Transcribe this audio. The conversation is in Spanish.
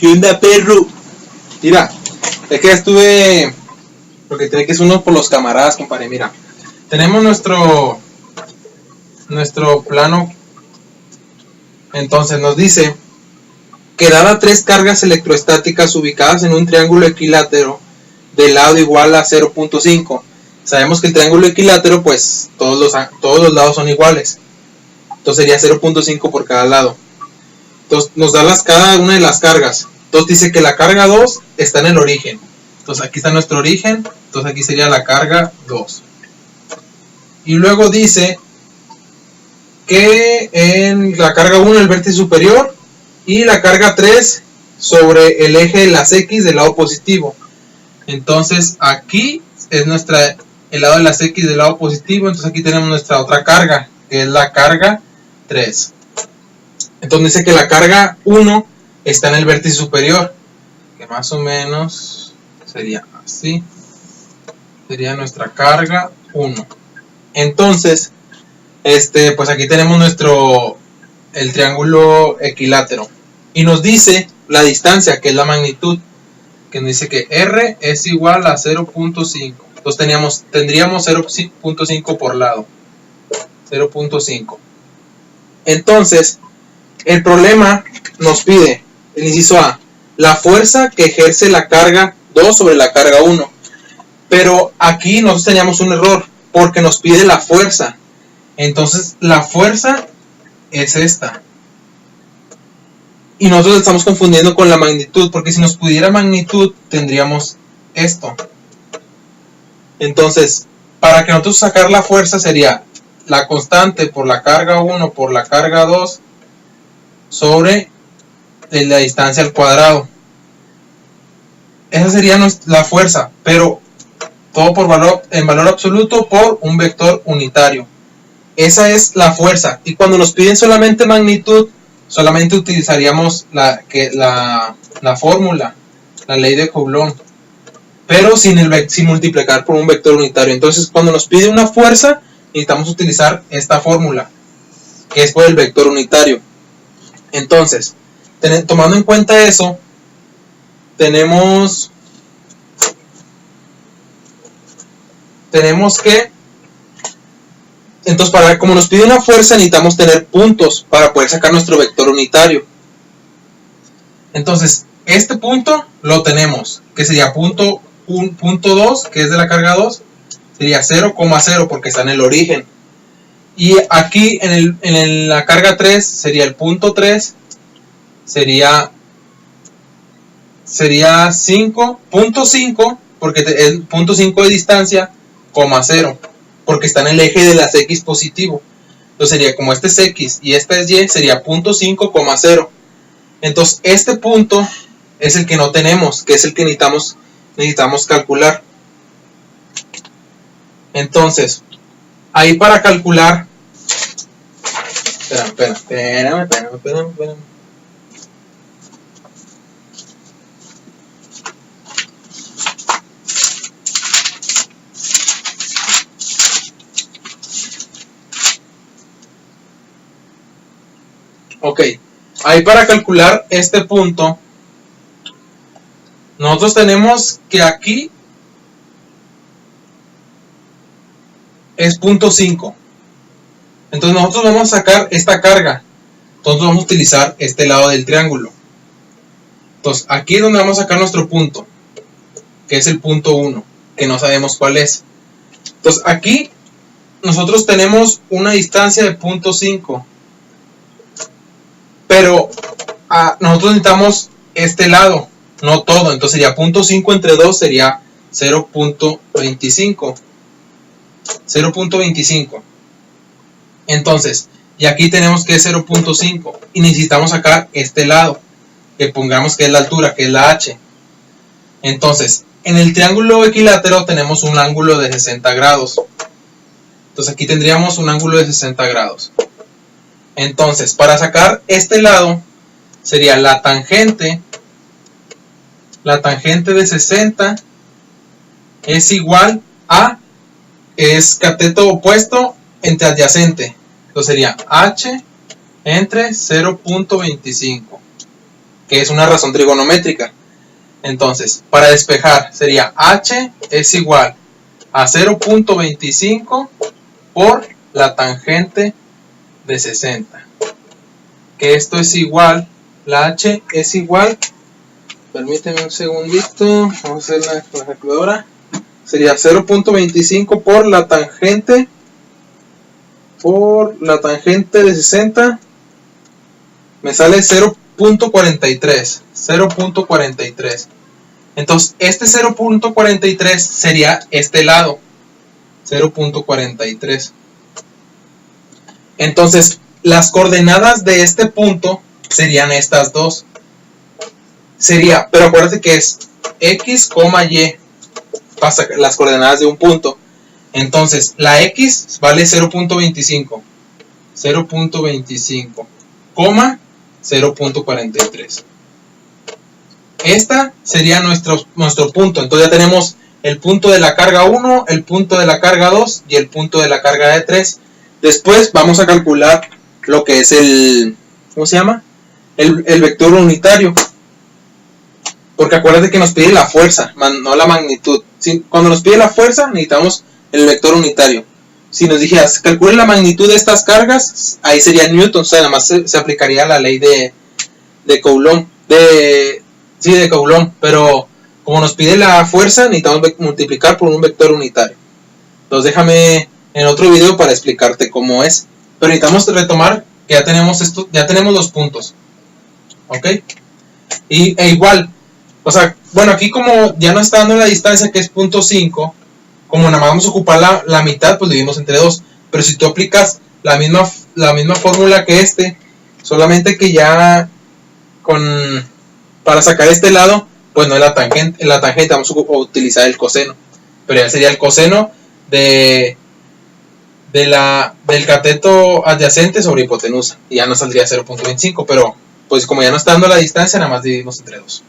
¿Qué onda, perro? Mira, es que estuve... Porque tiene que ser uno por los camaradas, compadre. Mira, tenemos nuestro plano. Entonces nos dice que dada tres cargas electrostáticas ubicadas en un triángulo equilátero de lado igual a 0.5. Sabemos que el triángulo equilátero, pues todos los lados son iguales. Entonces sería 0.5 por cada lado. Entonces nos da cada una de las cargas. Entonces dice que la carga 2 está en el origen. Entonces aquí está nuestro origen. Entonces aquí sería la carga 2. Y luego dice que en la carga 1 el vértice superior y la carga 3 sobre el eje de las X del lado positivo. Entonces aquí es el lado de las X del lado positivo. Entonces aquí tenemos nuestra otra carga, que es la carga 3. Entonces dice que la carga 1 está en el vértice superior, que más o menos sería así. Sería nuestra carga 1. Entonces, pues aquí tenemos el triángulo equilátero. Y nos dice la distancia, que es la magnitud, que nos dice que R es igual a 0.5. Entonces tendríamos 0.5 por lado. 0.5. Entonces, el problema nos pide, el inciso A, la fuerza que ejerce la carga 2 sobre la carga 1. Pero aquí nosotros teníamos un error, porque nos pide la fuerza. Entonces, la fuerza es esta. Y nosotros estamos confundiendo con la magnitud, porque si nos pudiera magnitud, tendríamos esto. Entonces, para que nosotros sacar la fuerza sería la constante por la carga 1 por la carga 2 sobre la distancia al cuadrado. Esa sería la fuerza, pero todo en valor absoluto por un vector unitario. Esa es la fuerza. Y cuando nos piden solamente magnitud, solamente utilizaríamos la fórmula, la ley de Coulomb, pero sin multiplicar por un vector unitario. Entonces, cuando nos pide una fuerza, necesitamos utilizar esta fórmula, que es por el vector unitario. Entonces, tomando en cuenta eso, tenemos que, entonces, como nos pide una fuerza, necesitamos tener puntos para poder sacar nuestro vector unitario. Entonces, este punto lo tenemos, que sería punto 2, que es de la carga 2, sería 0,0 porque está en el origen. Y aquí en la carga 3 sería el punto 3, sería 5.5, porque el punto 5 de distancia, 0, porque está en el eje de las X positivo. Entonces sería, como este es X y esta es Y, sería 0.5,0. Entonces este punto es el que no tenemos, que es el que necesitamos calcular. Entonces, ahí para calcular, espérame. Ok, ahí para calcular este punto, nosotros tenemos que aquí es 0.5. Entonces nosotros vamos a sacar esta carga. Entonces vamos a utilizar este lado del triángulo. Entonces aquí es donde vamos a sacar nuestro punto, que es el punto 1, que no sabemos cuál es. Entonces aquí nosotros tenemos una distancia de 0.5. Pero nosotros necesitamos este lado, no todo. Entonces sería 0.5 entre 2 sería 0.25. 0.25. Entonces, y aquí tenemos que es 0.5. Y necesitamos sacar este lado, que pongamos que es la altura, que es la H. Entonces, en el triángulo equilátero tenemos un ángulo de 60 grados. Entonces aquí tendríamos un ángulo de 60 grados. Entonces, para sacar este lado, sería la tangente de 60 es igual a, es cateto opuesto entre adyacente. Entonces sería H entre 0.25. que es una razón trigonométrica. Entonces, para despejar sería h es igual a 0.25 por la tangente de 60. Que esto es igual, la h es igual, permíteme un segundito, vamos a hacer la calculadora. Sería 0.25 por la tangente de 60. Me sale 0.43. Entonces este 0.43 sería este lado, 0.43. Entonces las coordenadas de este punto serían estas dos. Sería, pero acuérdate que es x, y pasa las coordenadas de un punto. Entonces la x vale 0.25, 0.25, 0.43. Esta sería nuestro punto. Entonces ya tenemos el punto de la carga 1, el punto de la carga 2 y el punto de la carga de 3. Después vamos a calcular lo que es el, ¿cómo se llama? El vector unitario. Porque acuérdate que nos pide la fuerza, no la magnitud. Cuando nos pide la fuerza necesitamos el vector unitario. Si nos dijeras, calcule la magnitud de estas cargas, ahí sería Newton, o sea, nada más se aplicaría la ley de Coulomb, de Coulomb, pero como nos pide la fuerza, necesitamos multiplicar por un vector unitario. Entonces déjame en otro video para explicarte cómo es. Pero necesitamos retomar que ya tenemos esto, ya tenemos los puntos. ¿Ok? E igual, o sea, bueno, aquí como ya nos está dando la distancia que es 0.5, como nada más vamos a ocupar la mitad, pues dividimos entre 2. Pero si tú aplicas la misma fórmula que solamente que ya para sacar este lado, pues no es la tangente, vamos a utilizar el coseno. Pero ya sería el coseno del cateto adyacente sobre hipotenusa. Y ya nos saldría 0.25, pero pues como ya no está dando la distancia, nada más dividimos entre 2.